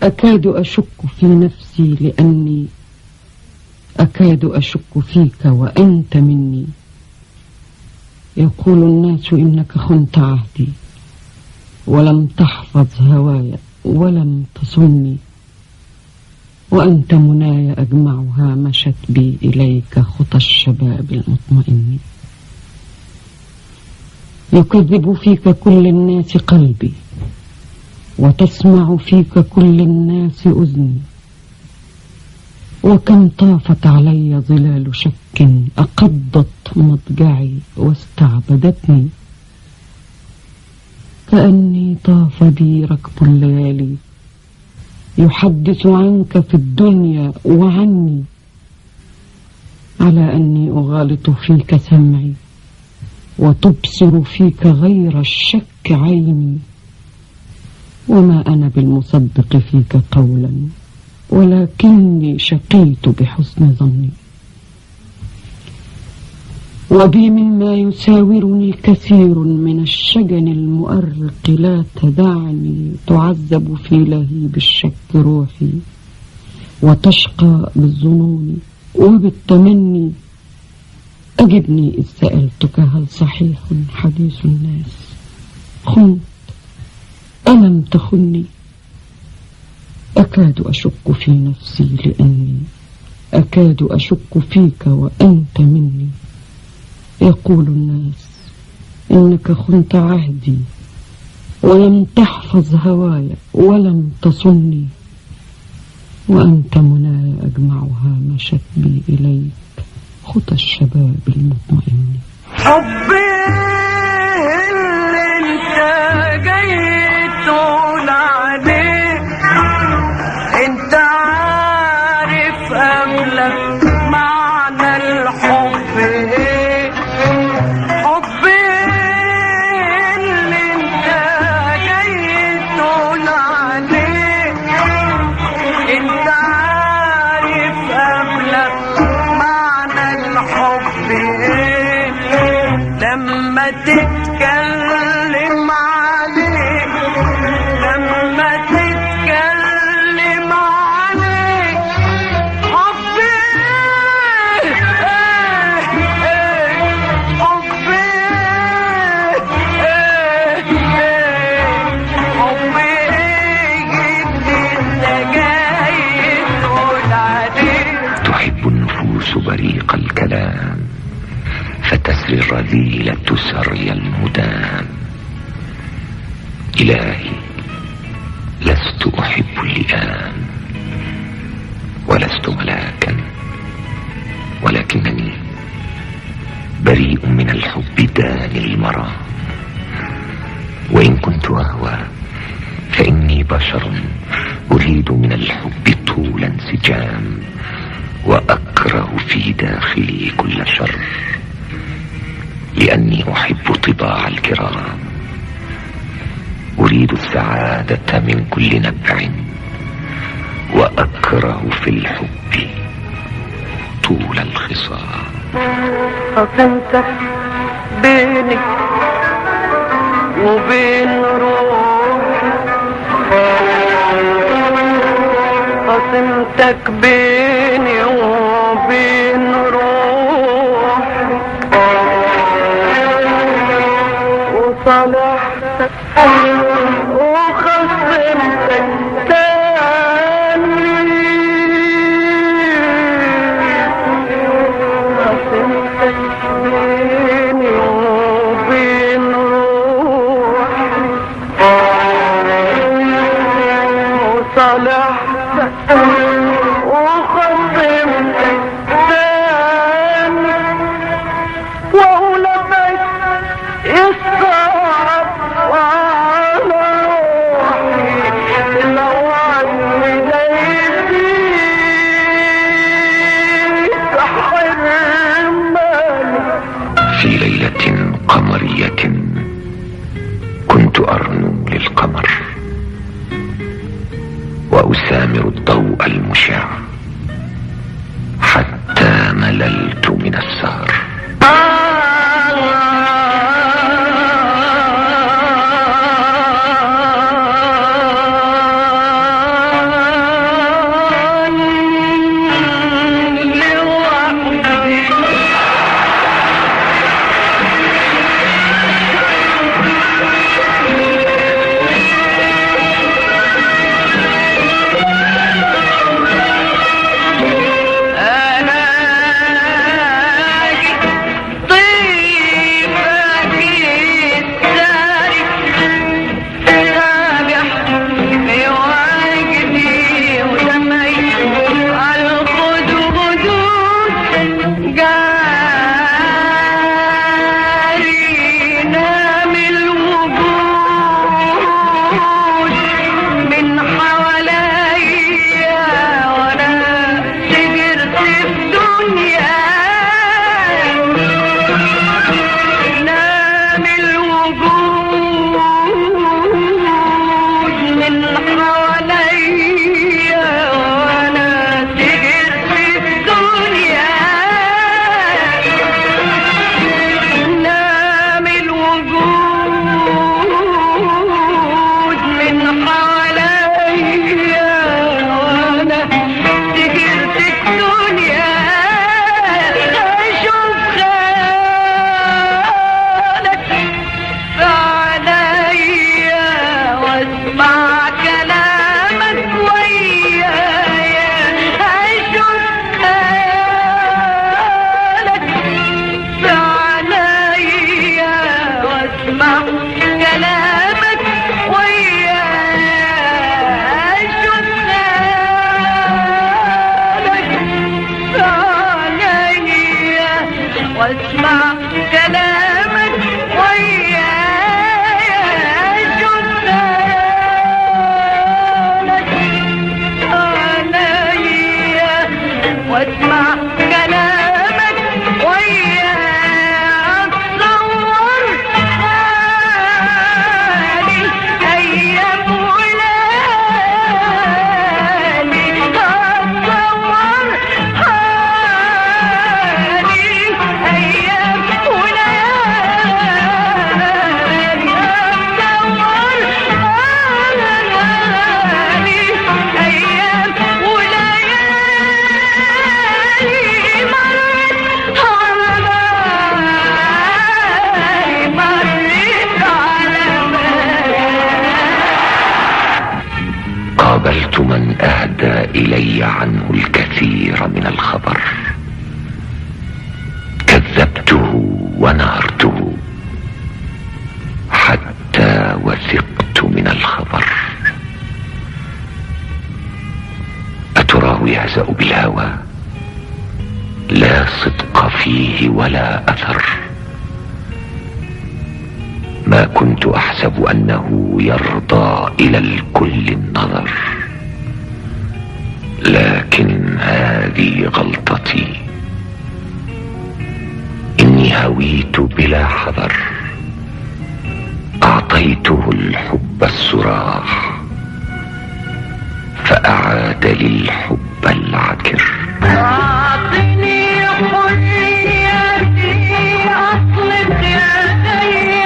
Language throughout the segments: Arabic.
أكاد أشك في نفسي لأني أكاد أشك فيك وأنت مني. يقول الناس إنك خنت عهدي ولم تحفظ هواي ولم تصني، وأنت مناي أجمعها مشت بي إليك خطى الشباب المطمئن. يكذب فيك كل الناس قلبي وتسمع فيك كل الناس أذني، وكم طافت علي ظلال شك أقضت مضجعي واستعبدتني، كأني طاف بي ركب الليالي يحدث عنك في الدنيا وعني، على أني أغالط فيك سمعي وتبصر فيك غير الشك عيني، وما أنا بالمصدق فيك قولا ولكني شقيت بحسن ظني، وبي مما يساورني كثير من الشجن المؤرق، لا تدعني تعذب في لهيب الشك روحي وتشقى بالظنون وبالتمني. أجبني إذ سألتك هل صحيح حديث الناس خنت ألم تخني؟ أكاد أشك في نفسي لأني أكاد أشك فيك وأنت مني. يقول الناس إنك خنت عهدي ولم تحفظ هواي ولم تصني، وأنت مناي أجمعها مشت بي إليك خطى الشباب المطمئن. حبي اللي انت جاي تقول عليه، انت عارف قبلك معنى الحب ايه. حبي اللي انت جاي تقول عليه، انت عارف قبلك معنى الحب ايه. لما تتكلم عليه، لما تتكلم عليه حبي حبي حبي انت جاي تقول عليه. تحب النفوس بريق الكلام فتسري الرذيلة سري المدام. إلهي لست أحب اللئام ولست ملاكا، ولكنني بريء من الحب داني المرى. وإن كنت أهوى فإني بشر أريد من الحب طول انسجام، وأكره في داخلي كل شر، لأني أحب طباع الكرام. أريد السعادة من كل نبع، وأكره في الحب طول الخصام. قسمت بيني وبين روحي، قسمتك بيني وبين روحي، وصالحتك وخصمتك تاني، قسمتك بيني وبين روحي، وصالحتك وخصمتك تاني، وأولادك الصعب وعلى روحي لو عني ليلتي تحرمني. في ليلة قمرية كنت أرنو للقمر وأسامر الضوء المشع حتى مللت من السهر. قابلت من اهدى الي عنه الكثير من الخبر، كذبته ونهرته حتى وثقت من الخبر. أتراه يهزأ بالهوى؟ لا صدق فيه ولا أثر. ما كنت أحسب أنه يرضى إلى الكل النظر، لكن هذه غلطتي. إني هويت بلا حذر، أعطيته الحب الصراح فأعاد لي الحب العكر. أعطني حريتي أطلق يدي،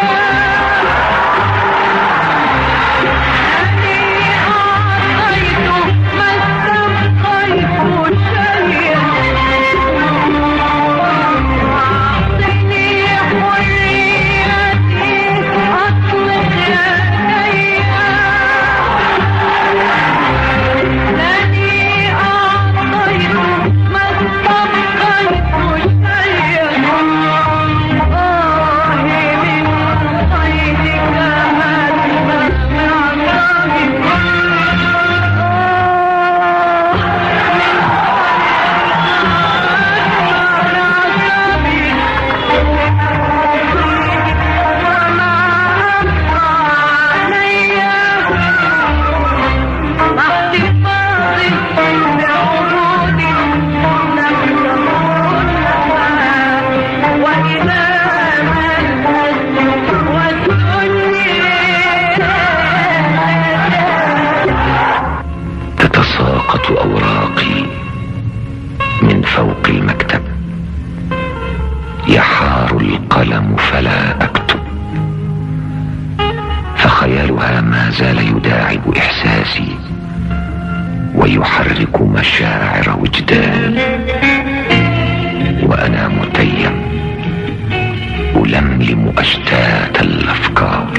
أني أعطيت ما استبقيت شيئا. أعطني حريتي أطلق يدي، أني أعطيت ما استبقيت شيئا. من قيدك هاتما تتساقط أوراقي من فوق المكتب، يحار القلم فلا أكتب، فخيالها ما زال يداعب إحساسي ويحرك مشاعر وجداني، وأنا متيم ألملم أشتات الأفكار.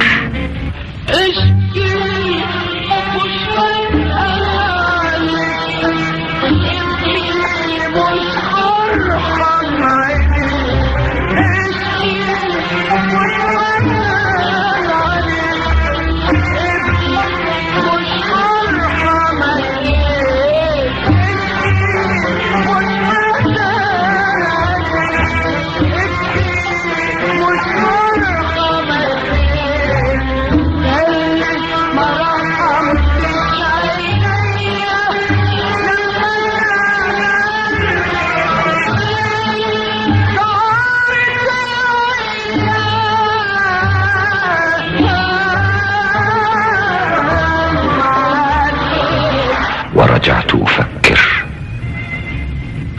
ورجعت أفكر،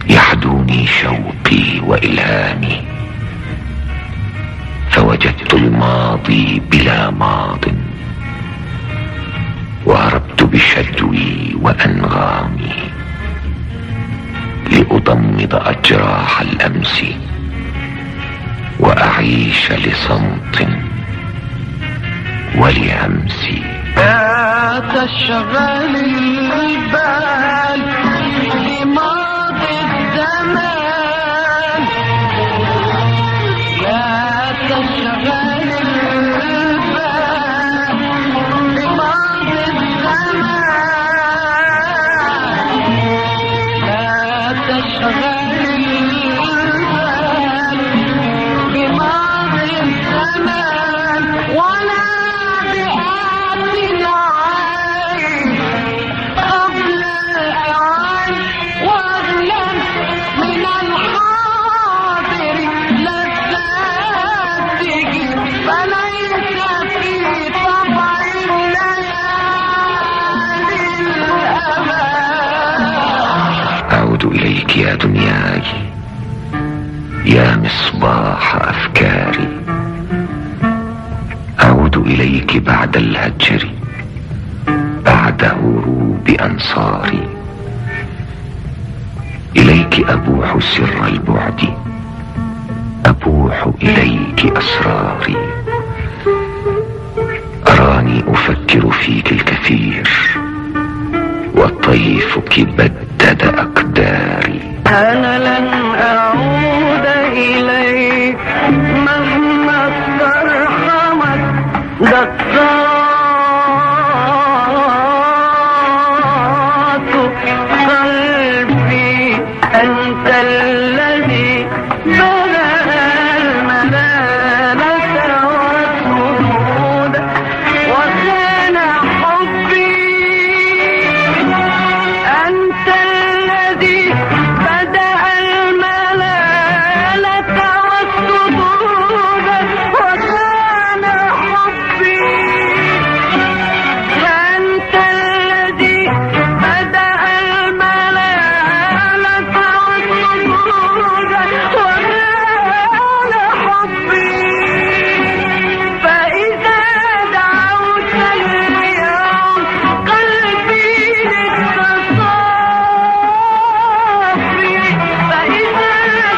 يحدوني شوقي وإلهامي، فوجدت الماضي بلا ماض، وهربت بشجوي وأنغامي لأضمد أجراح الأمس وأعيش لصمت ولهمسي. لا تشغل البال بماضي الزمان، لا تشغل البال بماضي الزمان، لا تشغل البال بماضي الزمان، ولا أعود إليك يا دنياي، يا مصباح أفكاري، أعود إليك بعد الهجر، بعد هروب أنصاري، إليك أبوح سر البعد، أبوح إليك أسراري، أراني أفكر فيك الكثير هتفك بدد أقداري. أنا لن أعود إليك مهما استرحمت دقات قلبي. أنت الذي بدأ الملالة والسرود وكان حبي. أنت الذي بدأ الملالة والسرود وكان حبي. أنت الذي بدأ الملالة والسرود وكان حبي. فإذا دعوت اليوم قلبي للتصافي. فإذا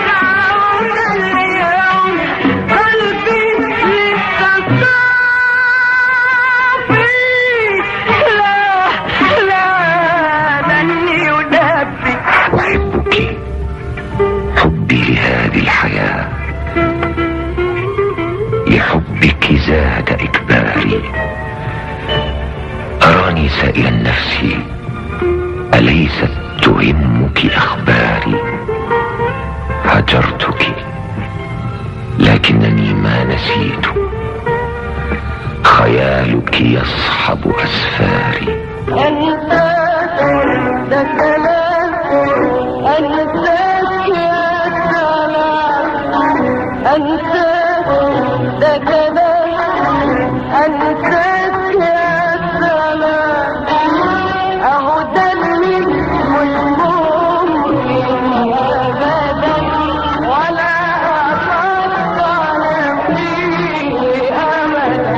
دعوت اليوم قلبي للتصافي. لا لن يدبي. أحبك حبي لهذه الحياة، لحبك زاد إكباري. أراني سائلا نفسي أليست تهمك أخباري. هجرتك لكنني ما نسيت، خيالك يصحب أسفاري. أنساك كلام، أنساك يا سلام، أنساك كلام، أنساك يا سلام. أهدى لي مش ممكن أبدا ولا أفكر فيه أبدا.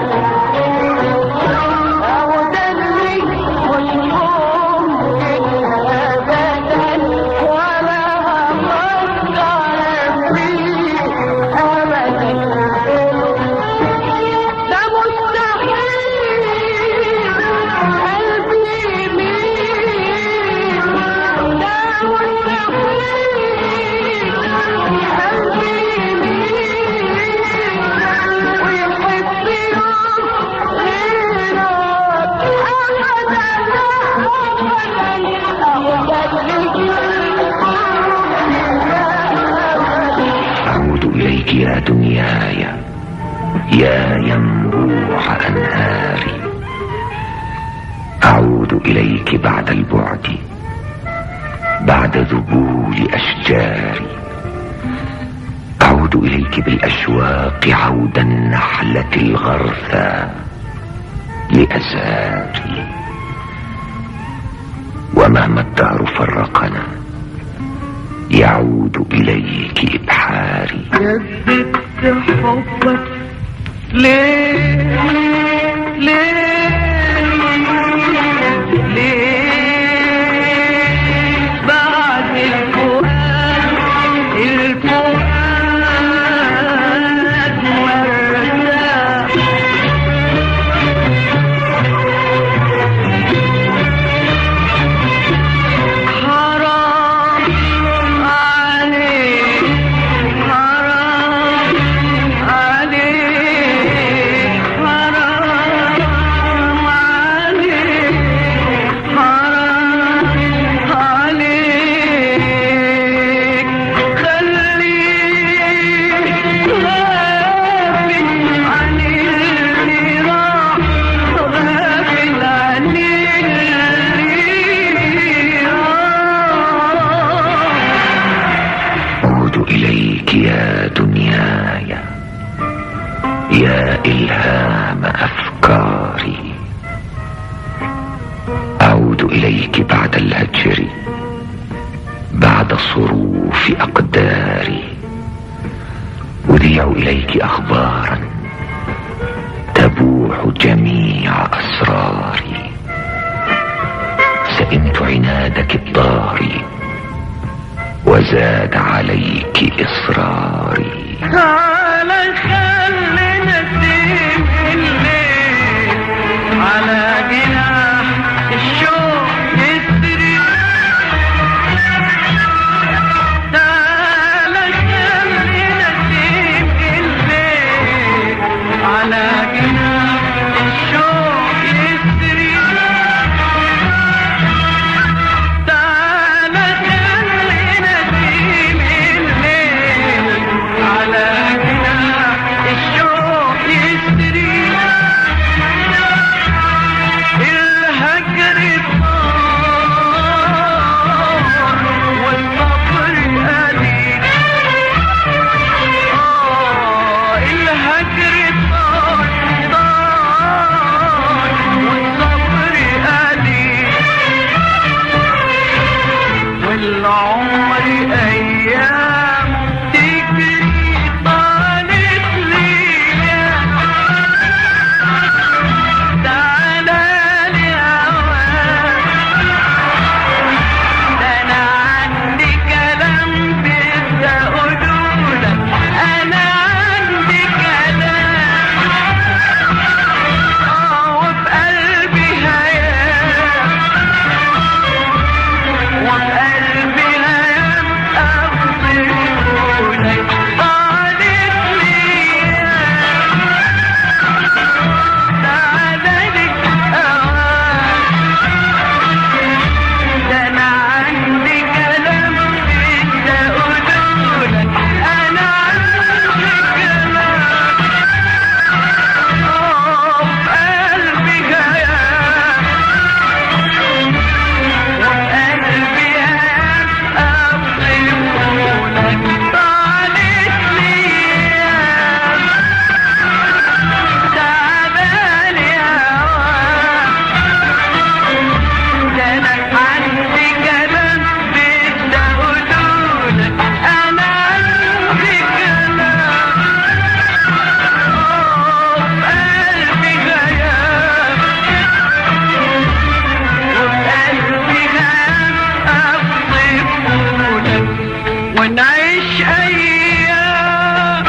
أهدى لي مش ممكن أبدا ولا أفكر فيه أبدا. ده مستحيل قلبي يميل. ده مستحيل قلبي يميل ويحب يوم غيرك أبدا أعود إليك يا دنياي يا ينبوع أنهاري. أعود إليك بعد البعد، بعد ذبول أشجاري. أعود إليك بالأشواق عود النحلة الغرثى لأزاري. ومهما الدهر فرقنا يعود إليك إبحاري. جددت حبك ليه بعد الفؤاد مرتاح. حرام عليك، حرام عليك، حرام عليك، حرام عليك. خليك غافل عن اللي راح، غافل عن اللي راح. أعود إليك يا دنياي يا إلهام أفكاري. أعود إليك بعد الهجر، بعد صروف أقداري. أذيع إليك أخبارا تبوح جميع أسراري. سئمت عنادك الضاري وزاد عليك إصراري. تعالى خلينا نسيب الليل على جناح الشوق يسري. ونعيش أيام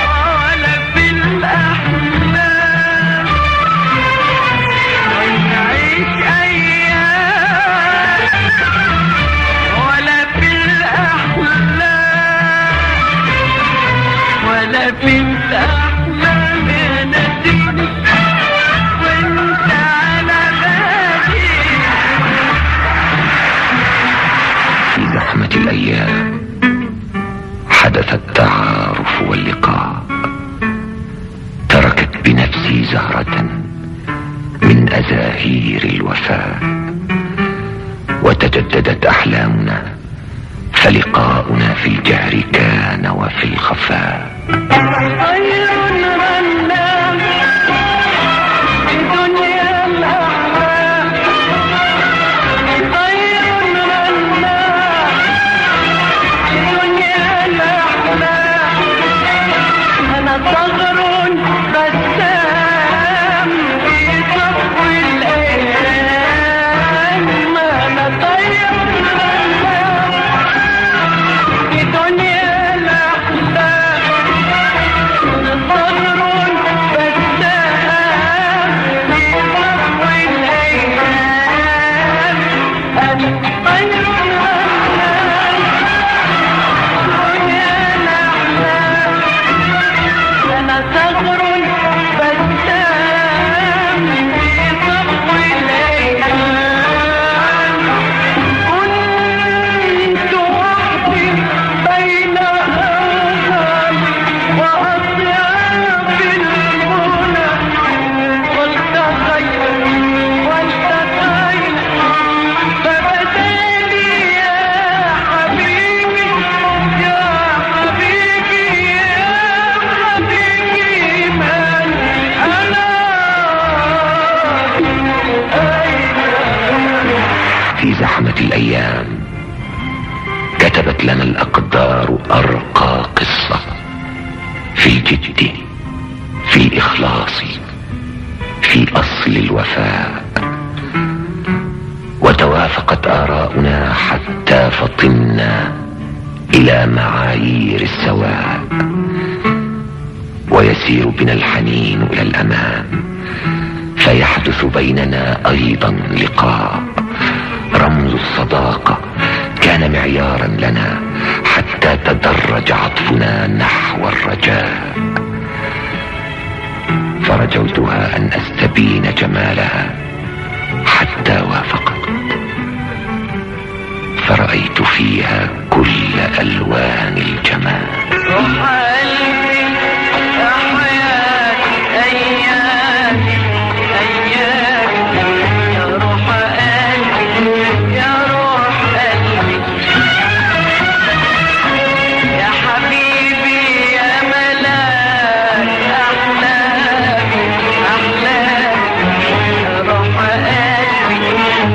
ولا في الأحلام، ونعيش أيام ولا في الأحلام، ولا في الأحلام يا نسيني وانت على بالي. في زحمة الأيام حدث التعارف واللقاء، تركت بنفسي زهرة من أزاهير الوفاء، وتجددت أحلامنا، فلقاؤنا في الجهر كان وفي الخفاء. طير رنام في دنيا الأحلام، طير رنام في دنيا الأحلام، أنا صغر بسام في صف الأيام، أنا طير رنام في دنيا الأحلام، أنا صغر بسام في صف الأيام، أنا طير رنام دنيا الأحلام، أنا صغر بسام في صف الأيام، كنت وحدي بين أهل وأطياف المنى، والتقينا فبدالي يا حبيبي يا حبيبي يا حبيبي من أنا في زحمة الأيام كتبت لنا الأقدار أرقى قصة، في الجد، في الإخلاص، في أصل الوفاء، وتوافقت آراؤنا حتى فطنا إلى معايير السواء، ويسير بنا الحنين إلى الأمام، فيحدث بيننا أيضا لقاء، رمز الصداقة كان معيارا لنا حتى تدرج عطفنا نحو الرجاء، فرجوتها أن أستبين جمالها حتى وافقت، فرأيت فيها كل ألوان الجمال. روح قلبي يا حياتي أيامي أيامي، يا روح قلبي يا روح قلبي، يا حبيبي يا ملاك أحلامي أحلامي، يا روح قلبي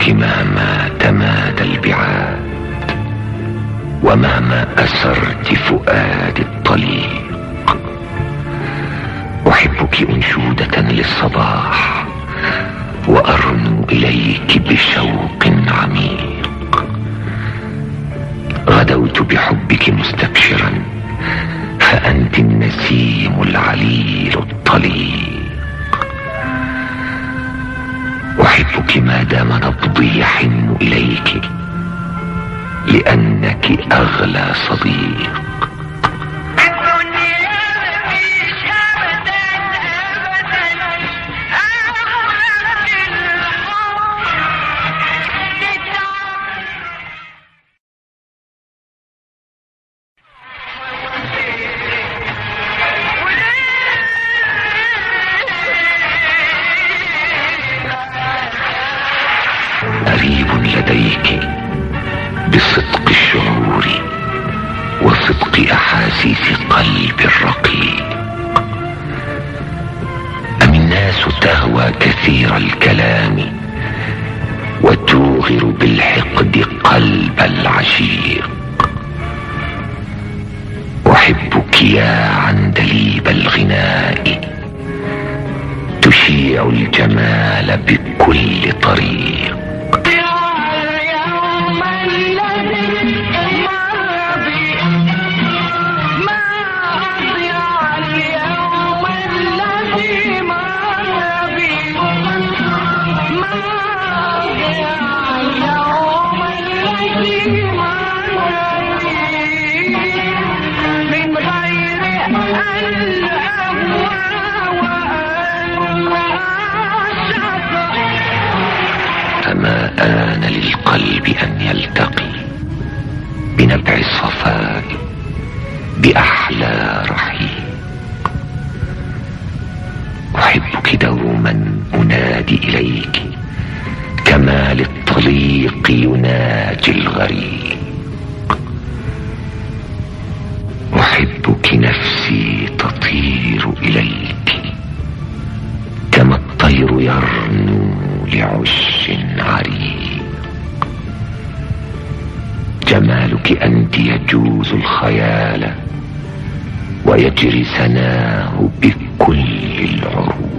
أحبك مهما تمادى البعاد، ومهما أسرت فؤادي الطليق. أحبك أنشودة للصباح، وأرنو إليك بشوق عميق. غدوت بحبك مستبشرا، فأنت النسيم العليل الطليق. أحبك ما دام نبضي يحن إليك، لأنك أغلى صديق. قريب لديك بصدق الشعور وصدق أحاسيس قلب الرقيق. أم الناس تهوى كثير الكلام وتوغر بالحقد قلب العشيق. أحبك يا عندليب الغناء، تشيع الجمال بكل طريق. فما آن للقلب أن يلتقي بنبع الصفاء بأحلى رحيق. أحبك دوما أنادي إليك كما للطليق يناجي الغريق. أحبك نفسي تطير إليك كما الطير يرنو لعش عريق. جمالك أنت يجوز الخيال ويجري سناه بكل العروق.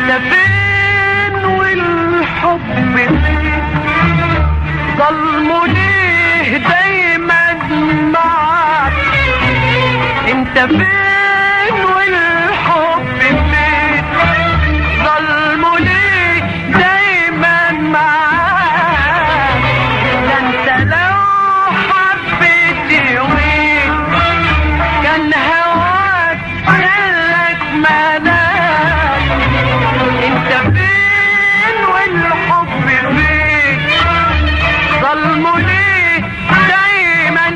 انت فين والحب فين ظلمه ليه دايما معاك انت فين والحب فين ظلمه ليه دايما معاك ده انت لو حبيت يومين كان هواك خلك ملاك انت فين والحب فين ظلمه ليه دايما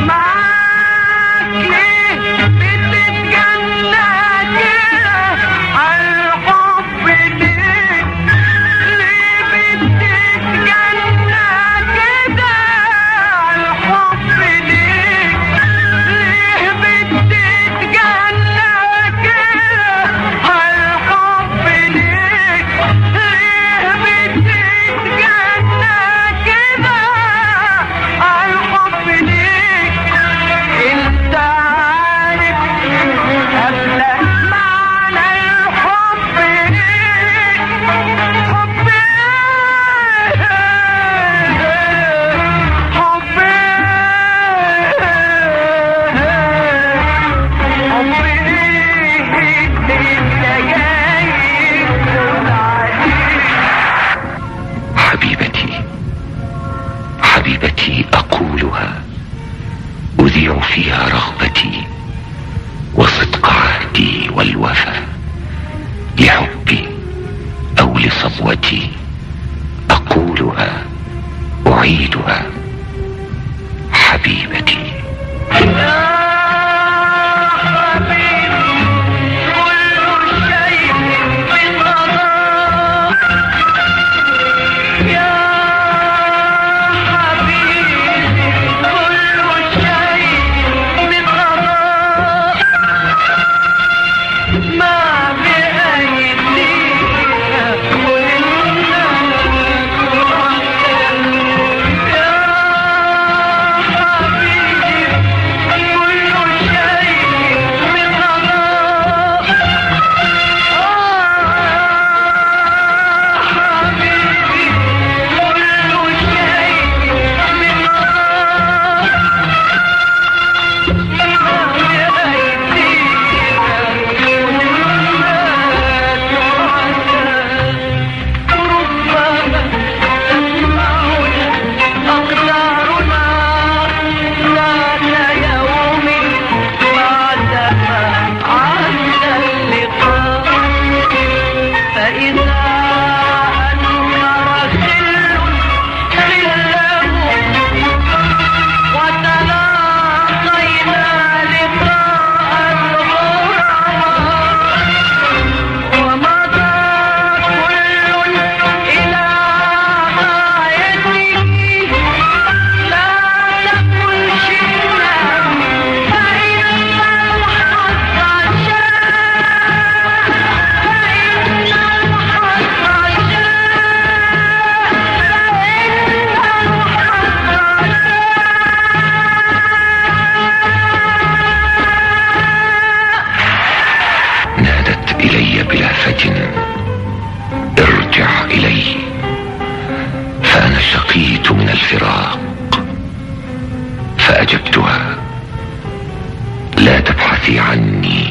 معاك ليه بتتجنى كده عالحب ليه بتتجنى كده عالحب ليه بتتجنى كده عالحب ليه بتتجنى كده عالحب ليه انت عارف قبل معنى الحب ليه حب حبيبتي حبيبتي أقولها أذيع فيها رغبتي وصدق عهدي والوفا لحبي أو لصبوتي أقولها أعيدها حبيبتي ارجع إلي فأنا شقيت من الفراق فأجبتها لا تبحثي عني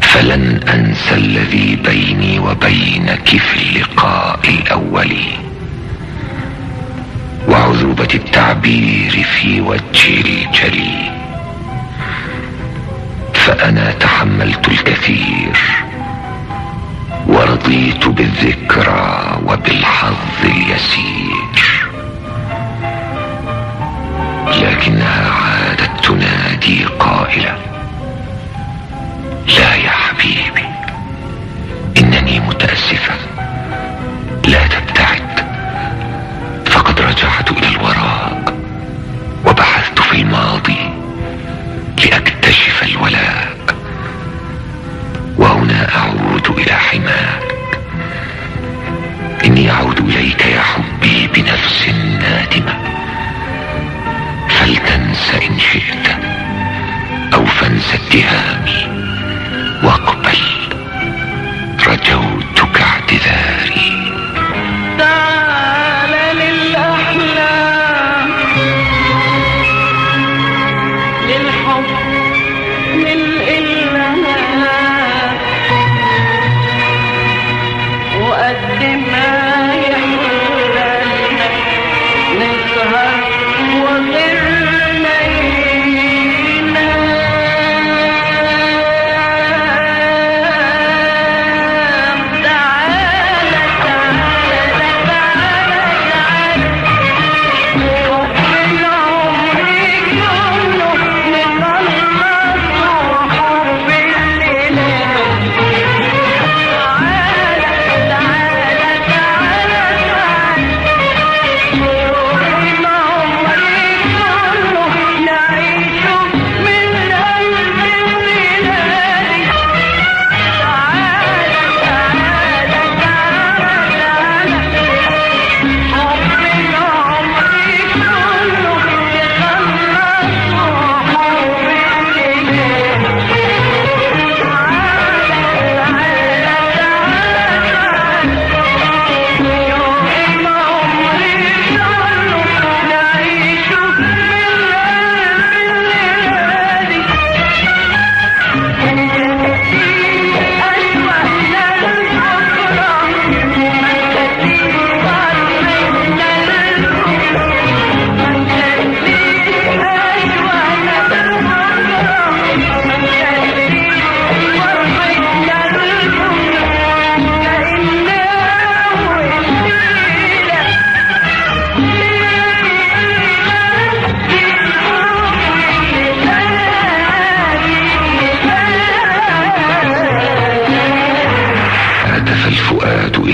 فلن أنسى الذي بيني وبينك في اللقاء الأول وعذوبة التعبير في وجه الجلي فأنا تحملت الكثير ورضيت بالذكرى وبالحظ اليسير لكنها عادت تنادي قائلة لا يا حبيبي إنني متأسفة لا تبتعد فقد رجعت إلى الوراء وبحثت في الماضي لأكتشف الولاء وهنا أعود إلى حماك إني أعود إليك يا حبي بنفس نادمة فلتنسى إن شئت أو فانسى اتهامي واقبل رجوت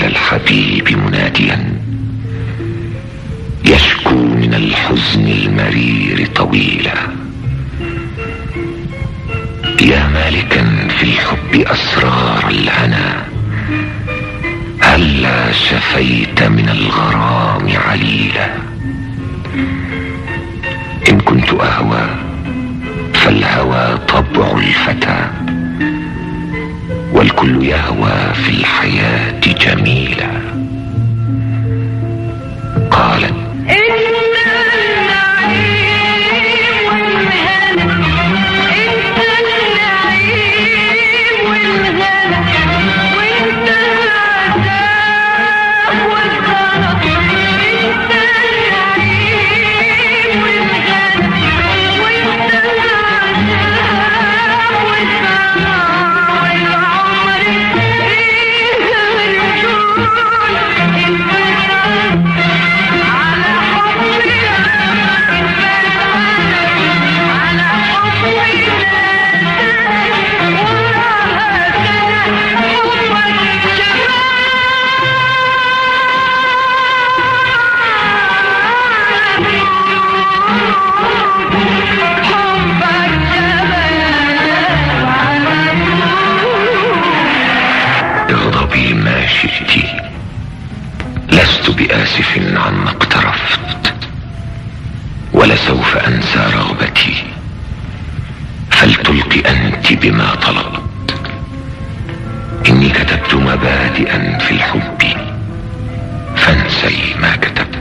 الحبيب مناديا يشكو من الحزن المرير طويلا. يا مالكا في الحب أسرار الهنا، هلا شفيت من الغرام عليلا. إن كنت أهوى فالهوى طبع الفتى، والكل يهوى في الحياة جميلا. قالت اغضبي ما شئت، لست بآسف عما اقترفت، ولسوف أنسى رغبتي، فلتلقي أنت بما طلبت. إني كتبت مبادئا في الحب، فانسي ما كتبت.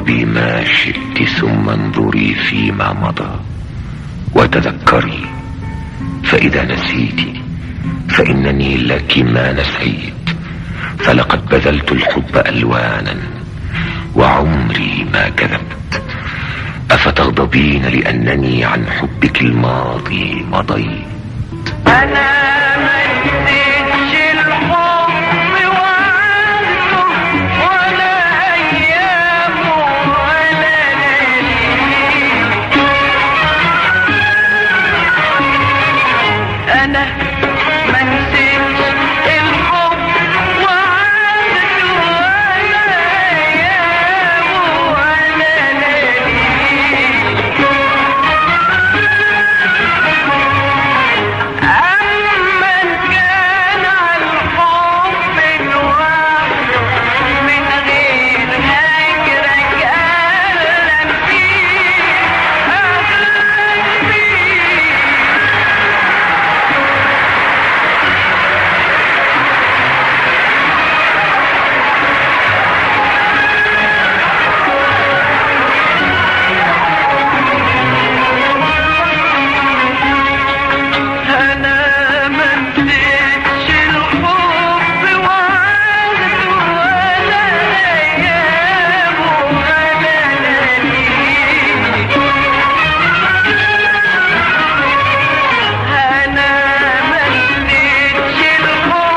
اغضبي ما شئت ثم انظري فيما مضى وتذكري، فإذا نسيت فإنني لك ما نسيت، فلقد بذلت الحب ألوانا وعمري ما كذبت. أفتغضبين لأنني عن حبك الماضي مضيت؟ أنا ما نسيتش الحب وعنده ولا أيامه ولا لياليه. أنا ما نسيتش الحب وعنده ولا أيامه ولا لياليه. أمن كان عالحب لوحده من غير هجرك أهلا بيه أهلا بيه. أنا ما نسيتش الحب وعنده ولا أيامه ولا لياليه. أنا ما نسيتش الحب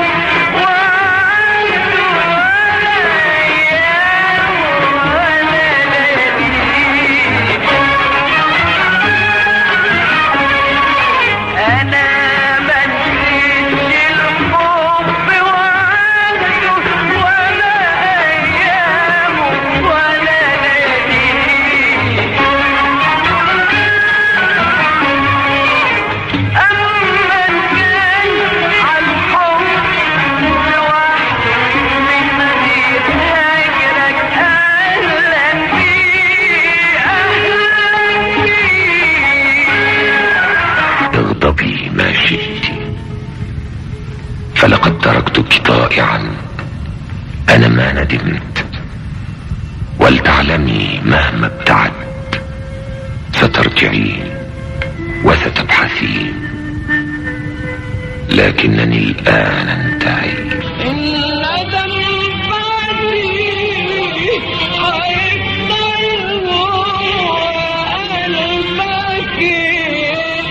وعنده ولا أيامه ولا لياليه. أنا ما نسيتش الحب وعنده ولا أيامه ولا لياليه. أمن كان عالحب لوحده من غير هجرك أهلا بيه أهلا بيه. اغضبي ما شئت، فلقد تركتك طائعا. أنا ما ندمت، ولتعلمي مهما ابتعدت سترجعين وستبحثين، لكنني الآن انتهيت. الندم بعدي هيفضل وقلبك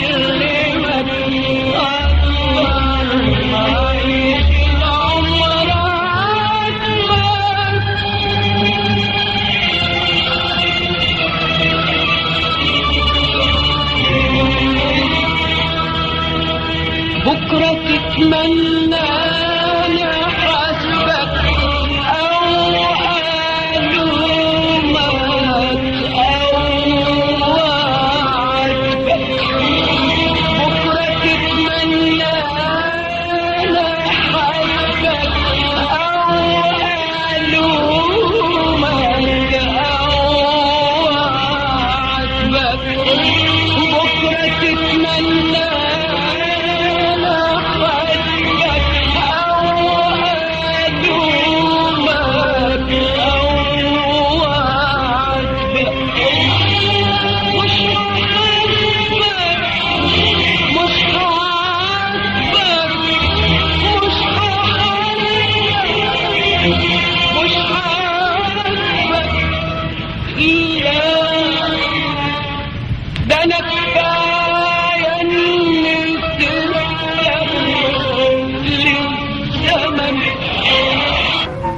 اللي متأثر عايش العمر عاتبك. بكرة تتمنى نحاسبك أو ألومك أو أعاتبك. بكرة تتمنى نحاسبك أو ألومك أو أعاتبك. بكرة تتمنى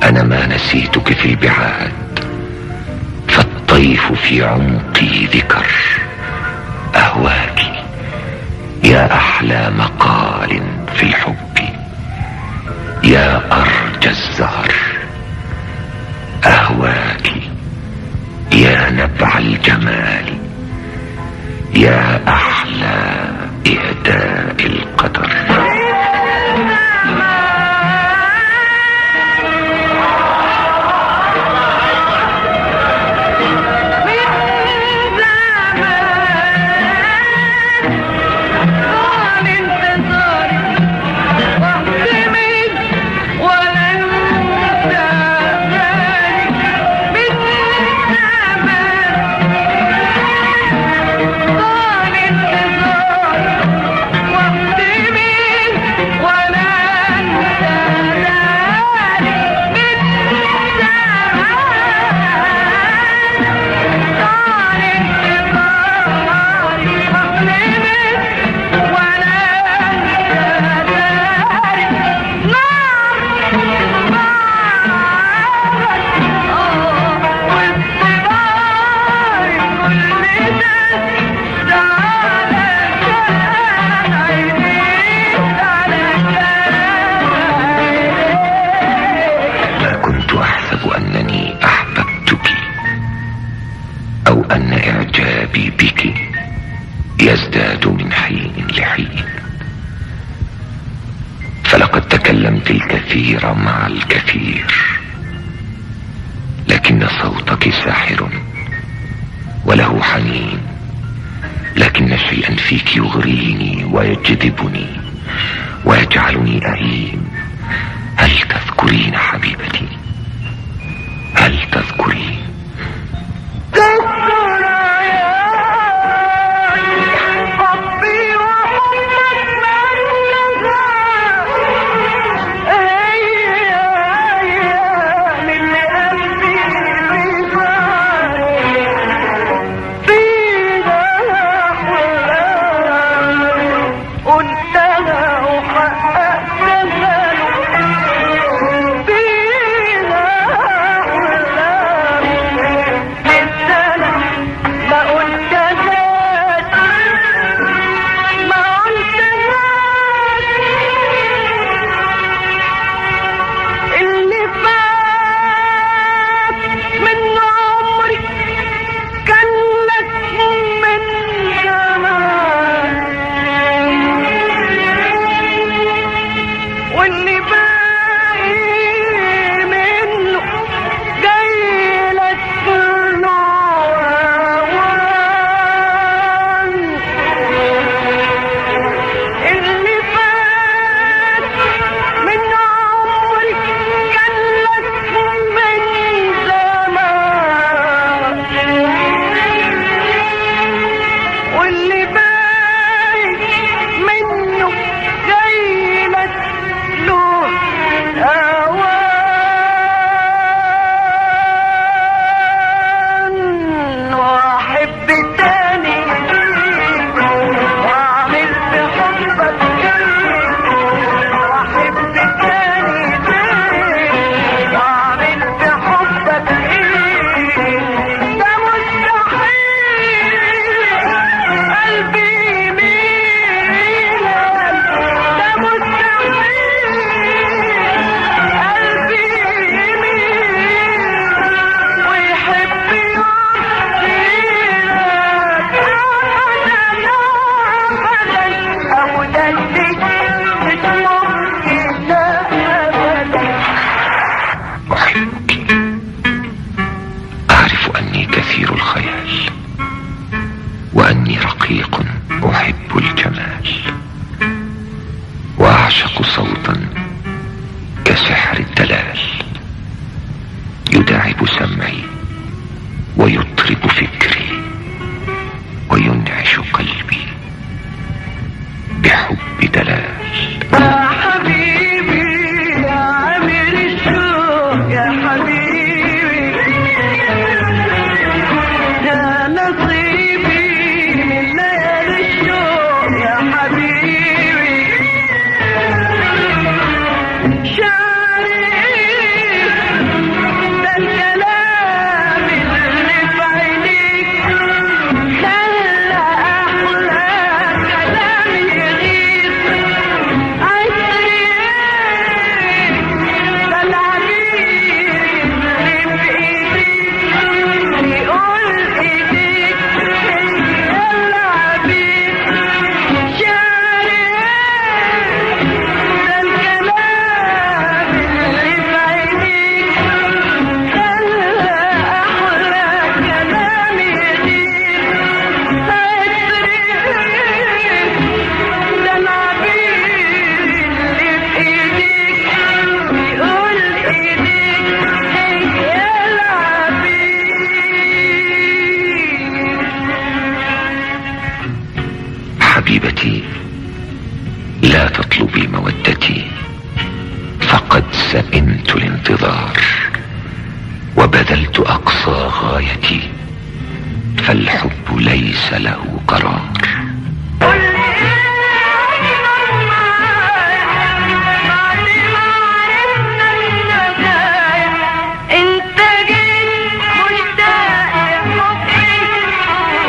أنا ما نسيتك في البعاد، فالطيف في عمقي ذكر. أهواك يا أحلى مقال في الحب، يا أرجى الزهر. أهواك يا نبع الجمال، يا أحلى إهداء القدر. انتظار لقد تكلمت الكثير مع الكثير، لكن صوتك ساحر وله حنين، لكن شيئا فيك يغريني ويجذبني ويجعلني أهيم. هل تذكرين حبيبتي؟ هل تذكرين؟ وأني رقيق أحب الجمال، وأعشق صوتا كسحر الدلال يداعب سمعي ويطرب فكري وينعش قلبي بحب دلال. يا حبيبي يا عامر الشوق يا حبيبي، يا نصيبي من ليالي الشوق يا حبيبي، شعري ده الكلام اللي في عينيك خلى أحلى كلام يغيظ عطري، ده العبير اللي في ايديك يقول ايديك يا العبير، شعري ده الكلام اللي في عينيك خلى أحلى كلام يغيظ عطري، ده العبير اللي في ايديك يقول ايديك يا العبير. حبيبتي لا تطلبي مودتي، فقد سئمت الانتظار وبذلت أقصى غايتي، فالحب ليس له قرار. انت جيت مشتاق لحبي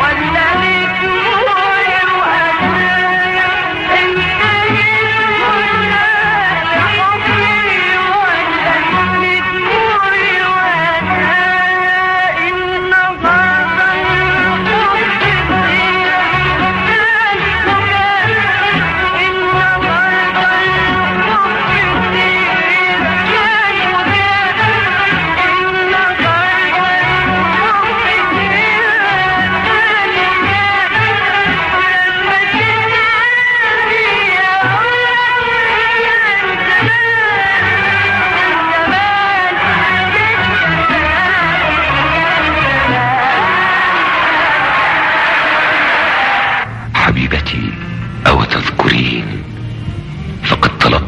ولا ليك دموعي وهدايا، انت جيت مشتاق لحبي ولا ليك دموعي وهدايا، النهارده الحب فيا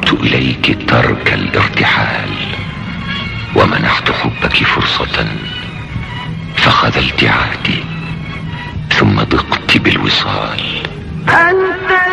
طلبت إليك ترك الارتحال، ومنحت حبك فرصة فخذلت عهدي ثم ضقت بالوصال. أنت